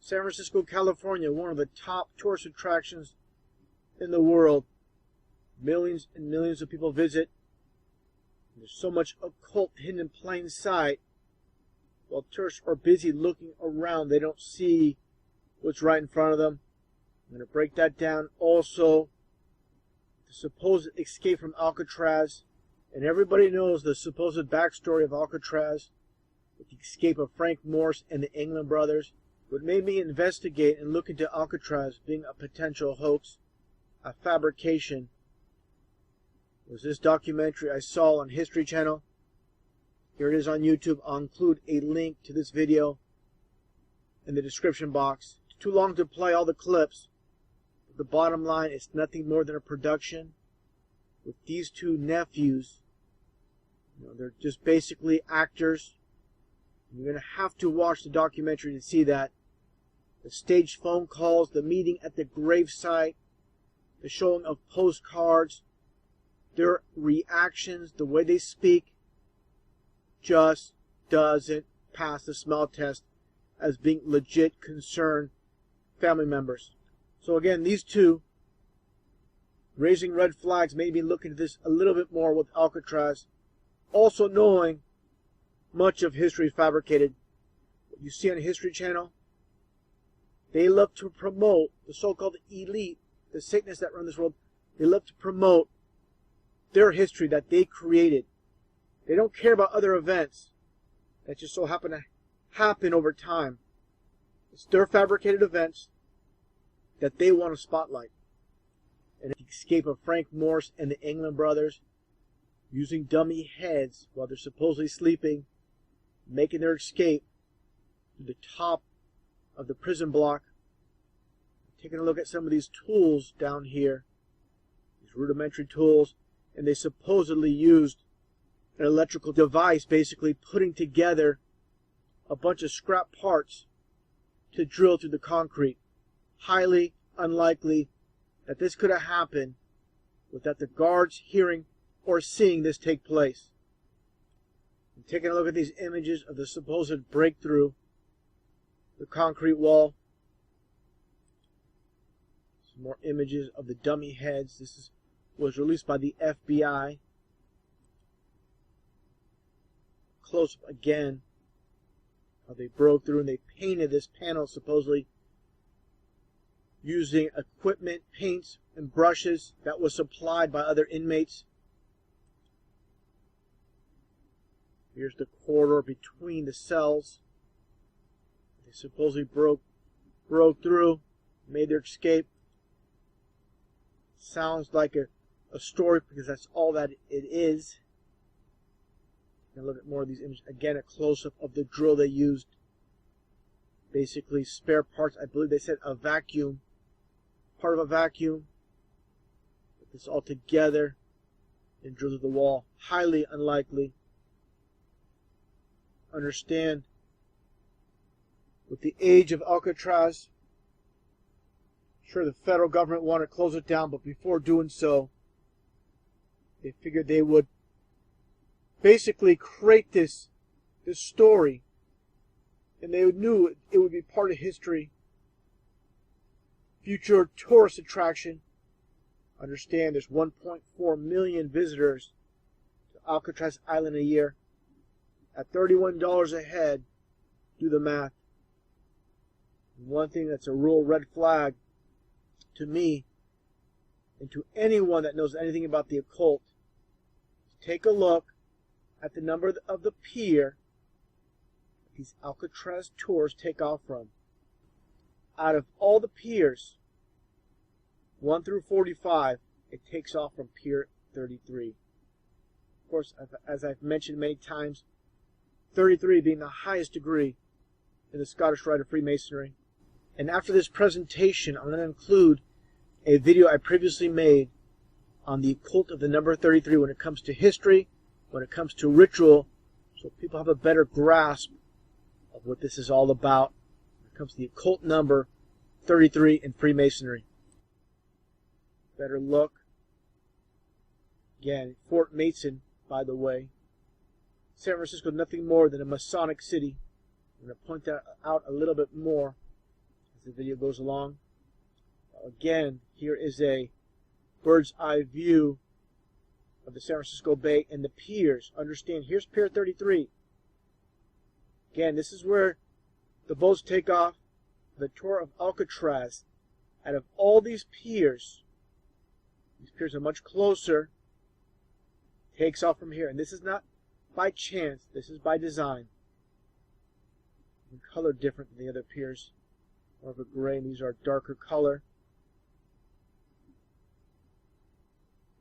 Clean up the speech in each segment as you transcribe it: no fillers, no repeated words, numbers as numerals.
San Francisco, California, one of the top tourist attractions in the world. Millions and millions of people visit. There's so much occult hidden in plain sight. While tourists are busy looking around, they don't see what's right in front of them. I'm going to break that down. Also, the supposed escape from Alcatraz. And everybody knows the supposed backstory of Alcatraz, with the escape of Frank Morse and the England brothers. What made me investigate and look into Alcatraz being a potential hoax, a fabrication, was this documentary I saw on History Channel. Here it is on YouTube. I'll include a link to this video in the description box. It's too long to play all the clips, but the bottom line is nothing more than a production with these two nephews. They're just basically actors. You're going to have to watch the documentary to see that. The staged phone calls, the meeting at the gravesite, the showing of postcards, their reactions, the way they speak, just doesn't pass the smell test as being legit concerned family members. So again, these two raising red flags made me look into this a little bit more with Alcatraz. Also knowing much of history fabricated. What you see on History Channel, they love to promote the so-called elite, the Satanists that run this world. They love to promote their history that they created. They don't care about other events that just so happen to happen over time. It's their fabricated events that they want to spotlight. And the escape of Frank Morse and the England brothers, using dummy heads while they're supposedly sleeping, making their escape to the top of the prison block. Taking a look at some of these tools down here, these rudimentary tools, and they supposedly used an electrical device, basically putting together a bunch of scrap parts to drill through the concrete. Highly unlikely that this could have happened without the guards hearing or seeing this take place. And taking a look at these images of the supposed breakthrough, the concrete wall. Some more images of the dummy heads. This was released by the FBI. Close up again, how they broke through and they painted this panel supposedly using equipment, paints, and brushes that was supplied by other inmates. Here's the corridor between the cells. They supposedly broke through, made their escape. Sounds like a story because that's all that it is. And look at more of these images. Again, a close-up of the drill they used. Basically spare parts. I believe they said a vacuum. Part of a vacuum. Put this all together and drill through the wall. Highly unlikely. Understand, with the age of Alcatraz, sure the federal government wanted to close it down, but before doing so, they figured they would basically create this story, and they knew it would be part of history, future tourist attraction. Understand, there's 1.4 million visitors to Alcatraz Island a year. At $31 a head, do the math. One thing that's a real red flag to me and to anyone that knows anything about the occult is take a look at the number of the pier these Alcatraz tours take off from. Out of all the piers, 1 through 45, it takes off from Pier 33. Of course, as I've mentioned many times, 33 being the highest degree in the Scottish Rite of Freemasonry. And after this presentation, I'm going to include a video I previously made on the occult of the number 33 when it comes to history, when it comes to ritual, so people have a better grasp of what this is all about when it comes to the occult number 33 in Freemasonry. Better look. Again, Fort Mason, by the way. San Francisco, nothing more than a Masonic city. I'm going to point that out a little bit more. as the video goes along. Again, here is a bird's eye view of the San Francisco Bay and the piers. Understand, here's Pier 33. Again, this is where the boats take off the tour of Alcatraz. Out of all these piers are much closer. Takes off from here. And this is not by chance. This is by design. And color different than the other piers. More of a gray, and these are darker color.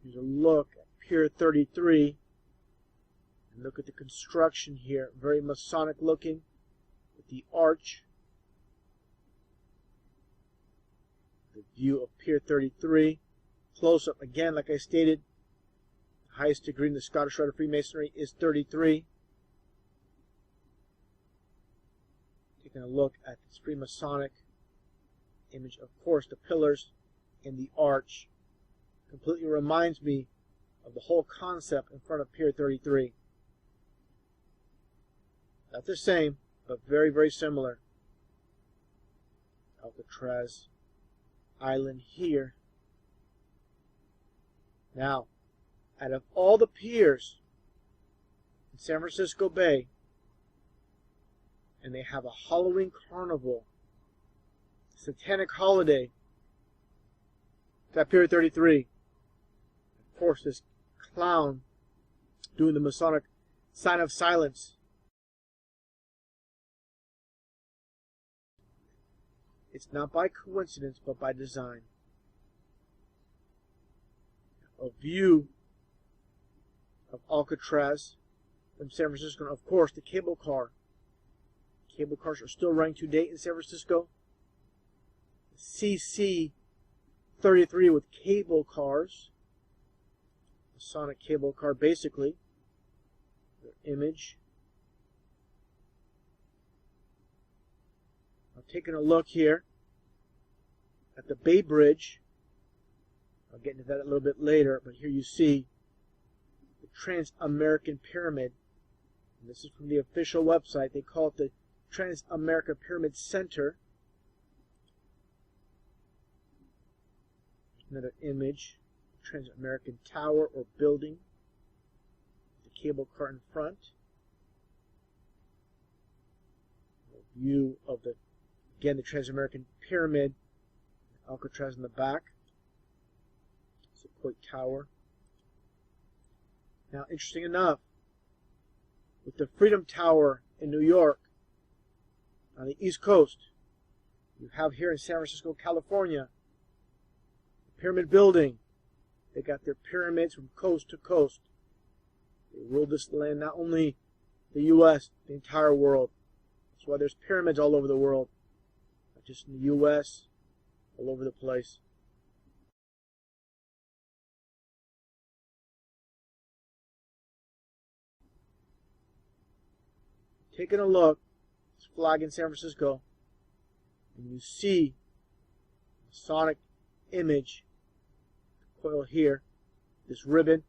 Here's a look at Pier 33. And look at the construction here. Very Masonic looking. With the arch. The view of Pier 33. Close up again, like I stated. The highest degree in the Scottish Rite of Freemasonry is 33. Taking a look at this Freemasonic image. Of course, the pillars and the arch completely reminds me of the whole concept in front of Pier 33. Not the same, but very, very similar. Alcatraz Island here. Now, out of all the piers in San Francisco Bay, and they have a Halloween carnival, satanic holiday, it's at Pier 33. Of course, this clown doing the Masonic sign of silence. It's not by coincidence, but by design. A view of Alcatraz from San Francisco. And of course, the cable car. Cable cars are still running to date in San Francisco. CC 33 with cable cars. Masonic cable car, basically. Their image. I'm taking a look here at the Bay Bridge. I'll get into that a little bit later, but here you see the Trans-American Pyramid. And this is from the official website. They call it the Trans-America Pyramid Center. Another image, Trans-American Tower or building. The cable car in front. A view of the, again, the Trans-American Pyramid. Alcatraz in the back. Sequoia Tower. Now, interesting enough, with the Freedom Tower in New York, on the East Coast, you have here in San Francisco, California, the Pyramid Building. They got their pyramids from coast to coast. They ruled this land, not only the U.S., the entire world. That's why there's pyramids all over the world. Not just in the U.S., all over the place. Taking a look at this flag in San Francisco, and you see the Masonic image, the coil here, this ribbon.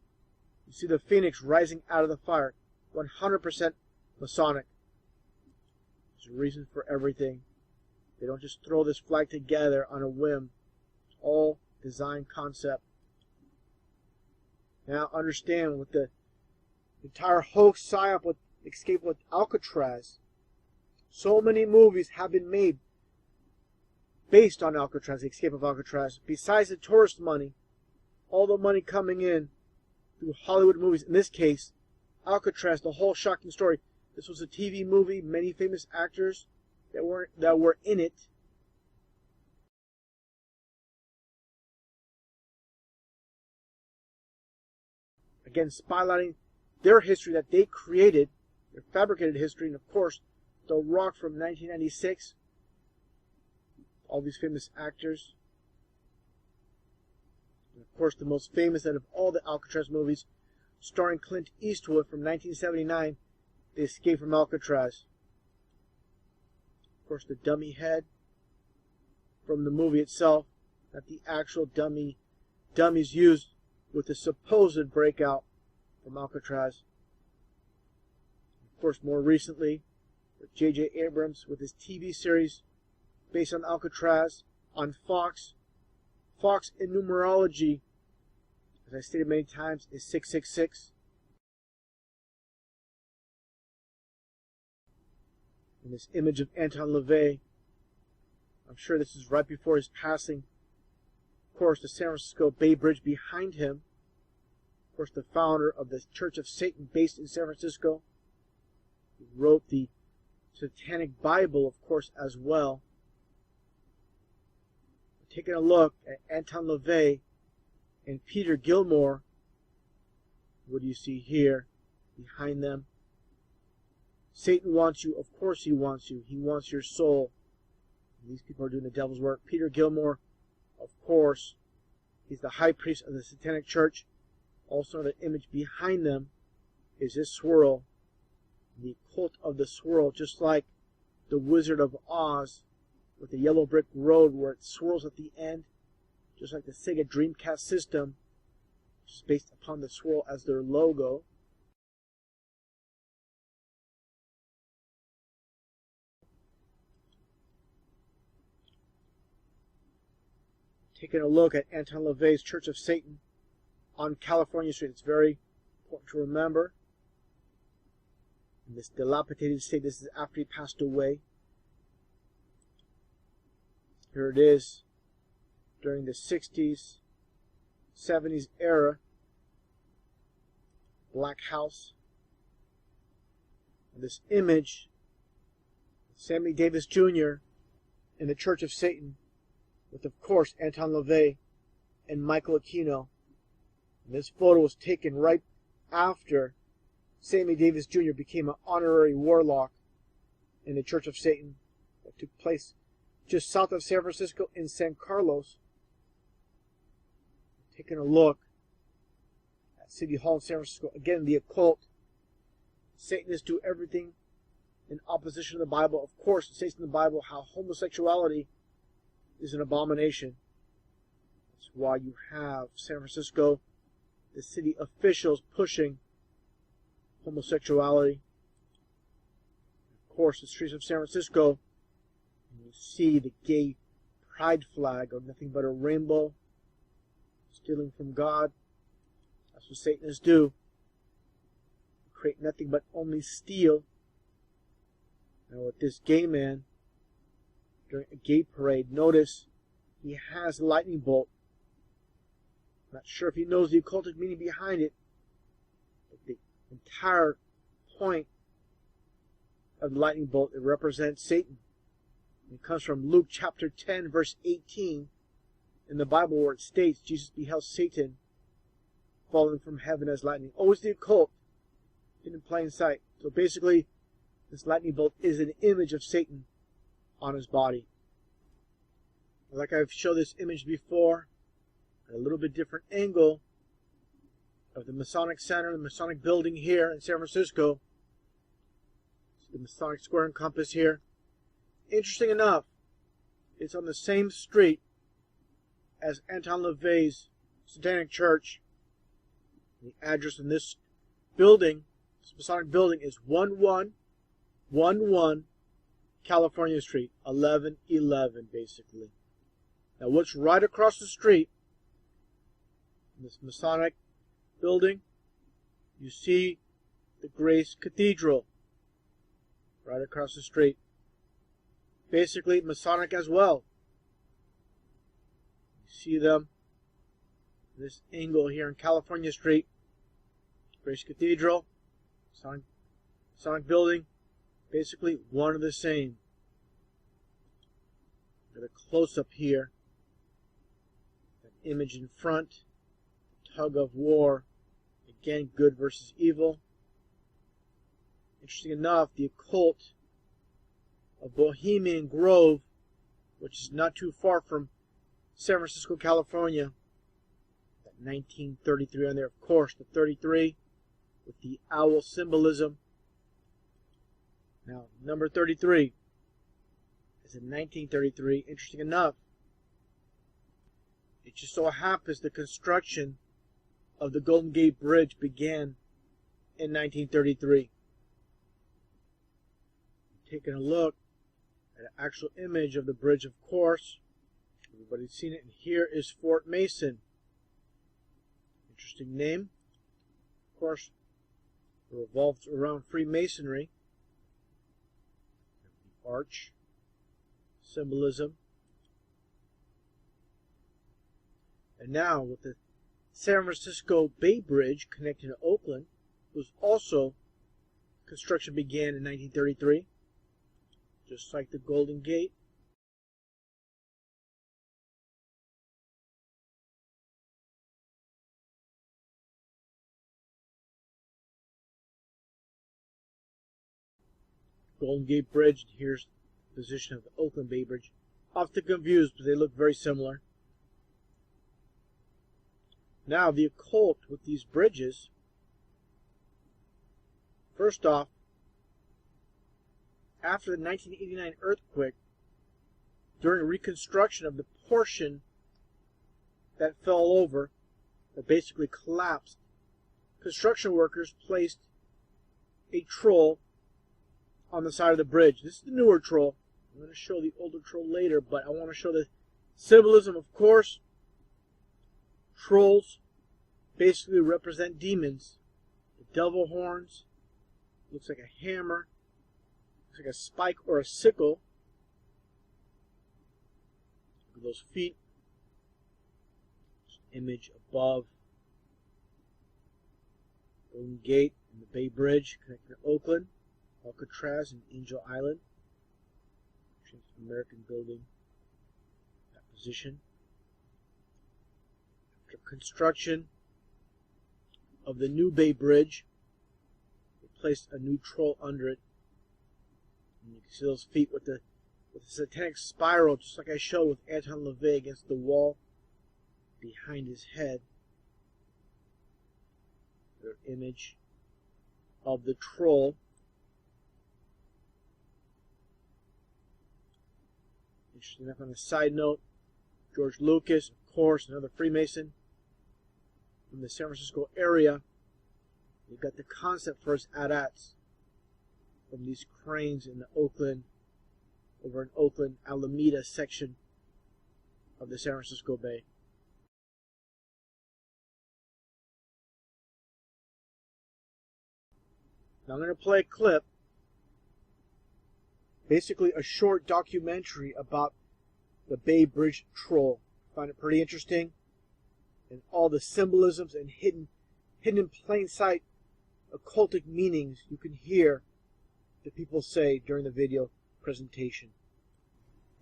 You see the phoenix rising out of the fire, 100% Masonic. There's a reason for everything. They don't just throw this flag together on a whim. It's all design concept. Now understand, with the entire hoax psyop with escape with Alcatraz, so many movies have been made based on Alcatraz, the escape of Alcatraz. Besides the tourist money, all the money coming in through Hollywood movies. In this case, Alcatraz, the whole shocking story. This was a TV movie, many famous actors that were in it. Again, spotlighting their history that they created, their fabricated history, and of course, The Rock from 1996. All these famous actors. And of course, the most famous out of all the Alcatraz movies, starring Clint Eastwood from 1979, The Escape from Alcatraz. Of course, the dummy head from the movie itself, not the actual dummies used with the supposed breakout from Alcatraz. Of course, more recently, with J.J. Abrams with his TV series, based on Alcatraz, on Fox. Fox in numerology, as I stated many times, is 666. And this image of Anton LaVey, I'm sure this is right before his passing. Of course, the San Francisco Bay Bridge behind him. Of course, the founder of the Church of Satan based in San Francisco. He wrote the Satanic Bible, of course, as well. Taking a look at Anton LaVey and Peter Gilmore. What do you see here behind them? Satan wants you. Of course he wants you. He wants your soul. These people are doing the devil's work. Peter Gilmore, of course, he's the high priest of the Satanic Church. Also, the image behind them is this swirl, the cult of the swirl, just like the Wizard of Oz with the yellow brick road where it swirls at the end, just like the Sega Dreamcast system, which is based upon the swirl as their logo. Taking a look at Anton LaVey's Church of Satan on California Street. It's very important to remember. In this dilapidated state, this is after he passed away. Here it is during the 60s, 70s era. Black House. And this image, Sammy Davis Jr. in the Church of Satan, with, of course, Anton LaVey and Michael Aquino. And this photo was taken right after Sammy Davis Jr. became an honorary warlock in the Church of Satan that took place just south of San Francisco in San Carlos. Taking a look at City Hall in San Francisco. Again, the occult. Satanists do everything in opposition to the Bible. Of course, it states in the Bible how homosexuality is an abomination. That's why you have San Francisco, the city officials pushing homosexuality. Of course, the streets of San Francisco, you see the gay pride flag of nothing but a rainbow, stealing from God. That's what Satanists do. Create nothing but only steal. Now with this gay man, during a gay parade, notice he has a lightning bolt. Not sure if he knows the occultic meaning behind it, but the entire point of the lightning bolt, it represents Satan. It comes from Luke chapter 10, verse 18 in the Bible, where it states Jesus beheld Satan falling from heaven as lightning. Always the occult, hidden in plain sight. So basically, this lightning bolt is an image of Satan on his body. Like I've shown this image before, at a little bit different angle of the Masonic Center, the Masonic building here in San Francisco. The Masonic Square and Compass here. Interesting enough, it's on the same street as Anton LaVey's Satanic Church. The address in this building, this Masonic building, is 1111 California Street, 1111 basically. Now what's right across the street, in this Masonic building, you see the Grace Cathedral right across the street. Basically Masonic as well. You see them, this angle here in California Street, Grace Cathedral, Masonic building, basically one and the same. Got a close-up here. That image in front. Tug of war. Again, good versus evil. Interesting enough, the occult of Bohemian Grove, which is not too far from San Francisco, California. That 1933 on there, of course, the 33 with the owl symbolism. Now, number 33 is in 1933. Interesting enough, it just so happens the construction of the Golden Gate Bridge began in 1933. Taking a look An actual image of the bridge, of course. Everybody's seen it. And here is Fort Mason. Interesting name. Of course, it revolves around Freemasonry. The arch. Symbolism. And now with the San Francisco Bay Bridge connecting to Oakland, was also, construction began in 1933, just like the Golden Gate. Golden Gate Bridge, here's the position of the Oakland Bay Bridge. Often confused, but they look very similar. Now, the occult with these bridges, first off, after the 1989 earthquake, during reconstruction of the portion that fell over, that basically collapsed, construction workers placed a troll on the side of the bridge. This is the newer troll. I'm going to show the older troll later, but I want to show the symbolism, of course. Trolls basically represent demons. The devil horns looks like a hammer, looks like a spike or a sickle. Look at those feet. Image above Golden Gate and the Bay Bridge connecting to Oakland, Alcatraz, and Angel Island. American building, that position. After construction of the new Bay Bridge, they placed a new troll under it. And you can see those feet with the satanic spiral, just like I showed with Anton LaVey against the wall behind his head. Their image of the troll. Interesting enough, on a side note, George Lucas, of course, another Freemason from the San Francisco area. He got the concept for his AT-ATs from these cranes in the Oakland, over in Oakland, Alameda section of the San Francisco Bay. Now I'm going to play a clip, basically a short documentary about the Bay Bridge troll. I find it pretty interesting, and all the symbolisms and hidden in plain sight occultic meanings you can hear the people say during the video presentation.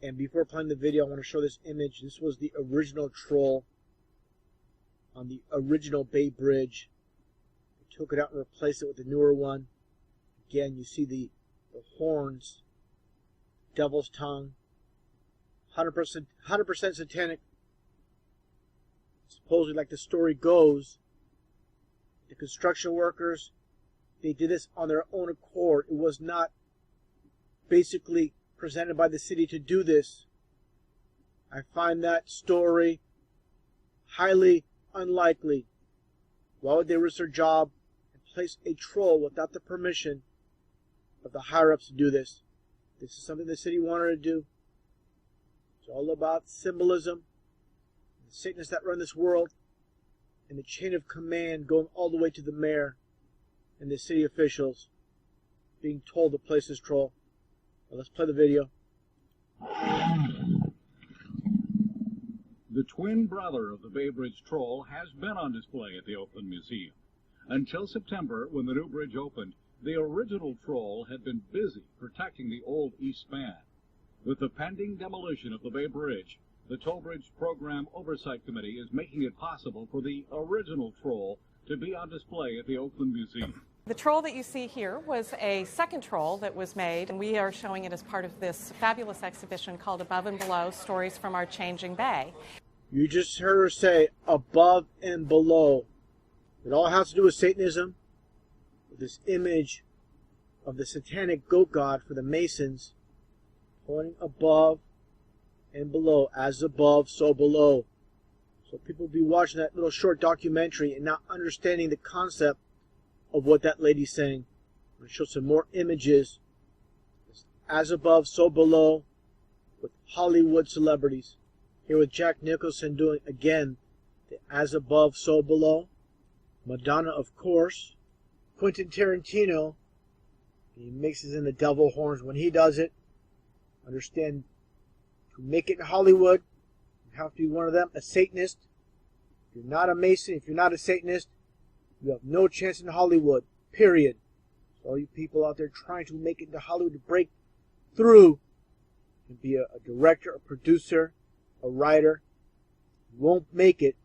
And before playing the video, I want to show this image. This was the original troll on the original Bay Bridge. They took it out and replaced it with the newer one. Again, you see the horns, devil's tongue, 100% satanic. Supposedly, like the story goes, the construction workers, they did this on their own accord. It was not basically presented by the city to do this. I find that story highly unlikely. Why would they risk their job and place a troll without the permission of the higher-ups to do this? This is something the city wanted to do. It's all about symbolism, the Satanists that run this world, and the chain of command going all the way to the mayor and the city officials being told to place this troll. Now let's play the video. The twin brother of the Bay Bridge troll has been on display at the Oakland Museum. Until September, when the new bridge opened, the original troll had been busy protecting the old east span. With the pending demolition of the Bay Bridge, the Toll Bridge Program Oversight Committee is making it possible for the original troll to be on display at the Oakland Museum. The troll that you see here was a second troll that was made, and we are showing it as part of this fabulous exhibition called Above and Below, Stories from Our Changing Bay. You just heard her say above and below. It all has to do with Satanism, with this image of the satanic goat god for the Masons, pointing above and below, as above, so below. So people will be watching that little short documentary and not understanding the concept of what that lady's saying. I'm going to show some more images. As above, so below. with Hollywood celebrities. Here with Jack Nicholson doing, again, the As Above, So Below. Madonna, of course. Quentin Tarantino, he mixes in the devil horns when he does it. Understand, to make it in Hollywood, you have to be one of them, a Satanist. If you're not a Mason, if you're not a Satanist, you have no chance in Hollywood, period. So all you people out there trying to make it into Hollywood, to break through and be a director, a producer, a writer, you won't make it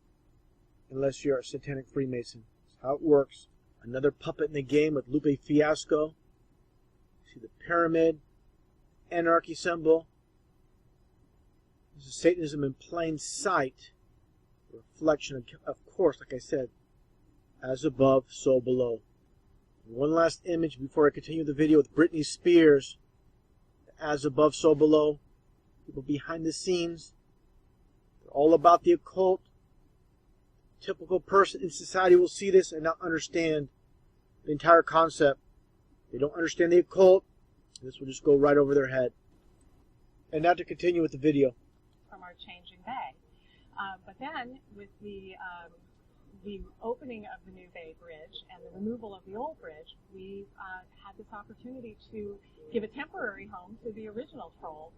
unless you're a satanic Freemason. That's how it works. Another puppet in the game with Lupe Fiasco. See the pyramid, anarchy symbol. This is Satanism in plain sight. A reflection of course, like I said, as above, so below. And one last image before I continue the video with Britney Spears. As above, so below. People behind the scenes. They're all about the occult. Typical person in society will see this and not understand the entire concept. They don't understand the occult. This will just go right over their head. And now to continue with the video. From our changing bay. But then, with the opening of the new Bay Bridge and the removal of the old bridge, we had this opportunity to give a temporary home to the original trolls.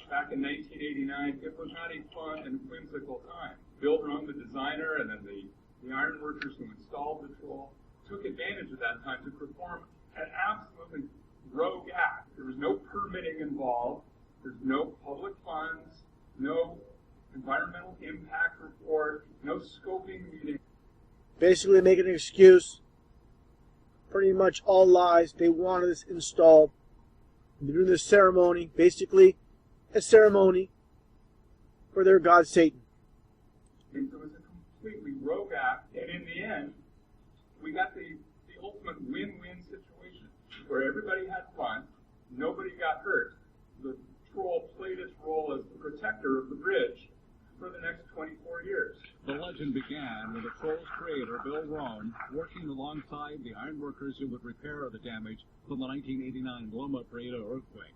Back in 1989, it was not a fun and whimsical time. Bill Drum, the designer, and then the ironworkers who installed the troll took advantage of that time to perform an absolutely rogue act. There was no permitting involved. There's no public funds, no environmental impact report, no scoping meeting. Basically making an excuse. Pretty much all lies. They wanted this installed. They're doing this ceremony, basically a ceremony for their god Satan. It was a completely rogue act, and in the end, we got the ultimate win-win situation where everybody had fun, nobody got hurt. The troll played its role as the protector of the bridge for the next 24 years. The legend began with the troll's creator, Bill Rohn, working alongside the ironworkers who would repair the damage from the 1989 Loma Prieta earthquake,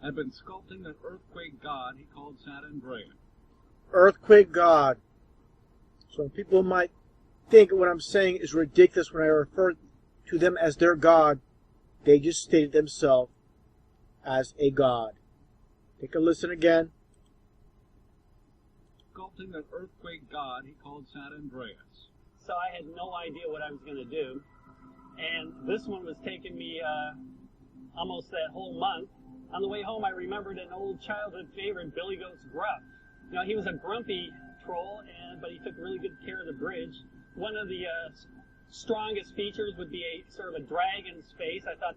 had been sculpting an earthquake god he called San Andreas. Earthquake god. So people might think what I'm saying is ridiculous when I refer to them as their god. They just stated themselves as a god. Take a listen again. Sculpting an earthquake god he called San Andreas. So I had no idea what I was going to do. And this one was taking me almost that whole month. On the way home, I remembered an old childhood favorite, Billy Goat's Gruff. You know, he was a grumpy troll, but he took really good care of the bridge. One of the strongest features would be a sort of a dragon's face. I thought.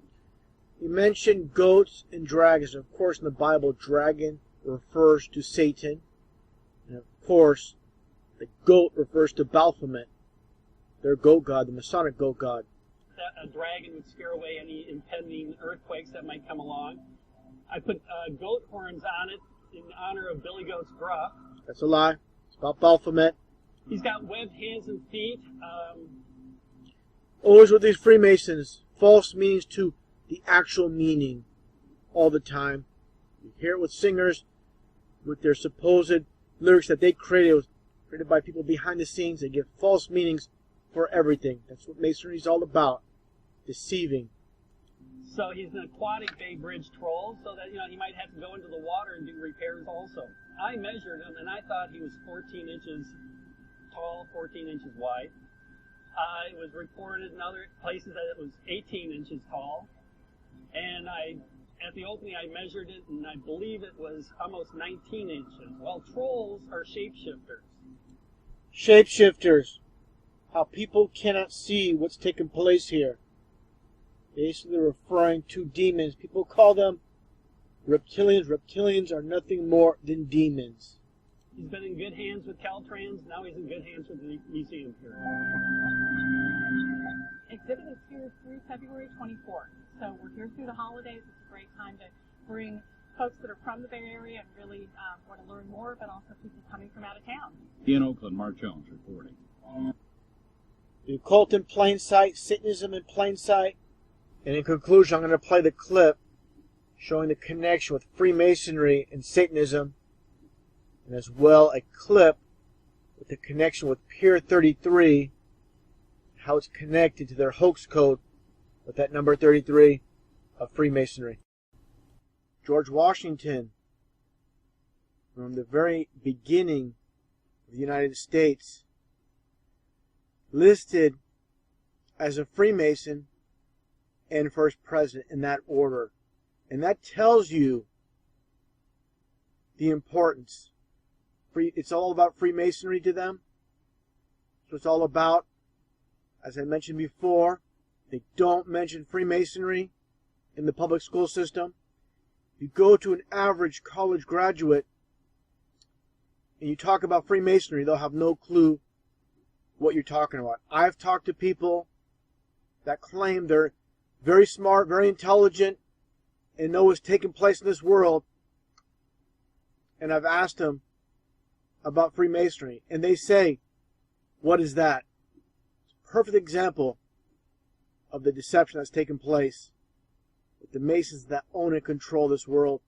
He mentioned goats and dragons. Of course, in the Bible, dragon refers to Satan. And of course, the goat refers to Baphomet, their goat god, the Masonic goat god. A dragon would scare away any impending earthquakes that might come along. I put goat horns on it in honor of Billy Goat's Gruff. That's a lie. It's about Baphomet. He's got webbed hands and feet. Always with these Freemasons, false meanings to the actual meaning all the time. You hear it with singers, with their supposed lyrics that they created by people behind the scenes. They give false meanings for everything. That's what Masonry is all about. Deceiving. So he's an aquatic Bay Bridge troll, so that, you know, he might have to go into the water and do repairs also. I measured him, and I thought he was 14 inches tall, 14 inches wide. It was reported in other places that it was 18 inches tall. And at the opening, I measured it, and I believe it was almost 19 inches. Well, trolls are shapeshifters. Shapeshifters. How people cannot see what's taking place here. Basically referring to demons. People call them reptilians. Reptilians are nothing more than demons. He's been in good hands with Caltrans. Now he's in good hands with the museum here. Exhibit is here through February 24th. So we're here through the holidays. It's a great time to bring folks that are from the Bay Area and really want to learn more, but also people coming from out of town. In Oakland, Mark Jones reporting. The occult in plain sight, Satanism in plain sight. And in conclusion, I'm going to play the clip showing the connection with Freemasonry and Satanism, and as well a clip with the connection with Pier 33, how it's connected to their hoax code with that number 33 of Freemasonry. George Washington, from the very beginning of the United States, listed as a Freemason and first president in that order. And that tells you the importance. It's all about Freemasonry to them. So it's all about, as I mentioned before, they don't mention Freemasonry in the public school system. If you go to an average college graduate and you talk about Freemasonry, they'll have no clue what you're talking about. I've talked to people that claim they're very smart, very intelligent, and know what's taking place in this world, and I've asked them about Freemasonry, and they say, what is that? It's a perfect example of the deception that's taken place with the Masons that own and control this world.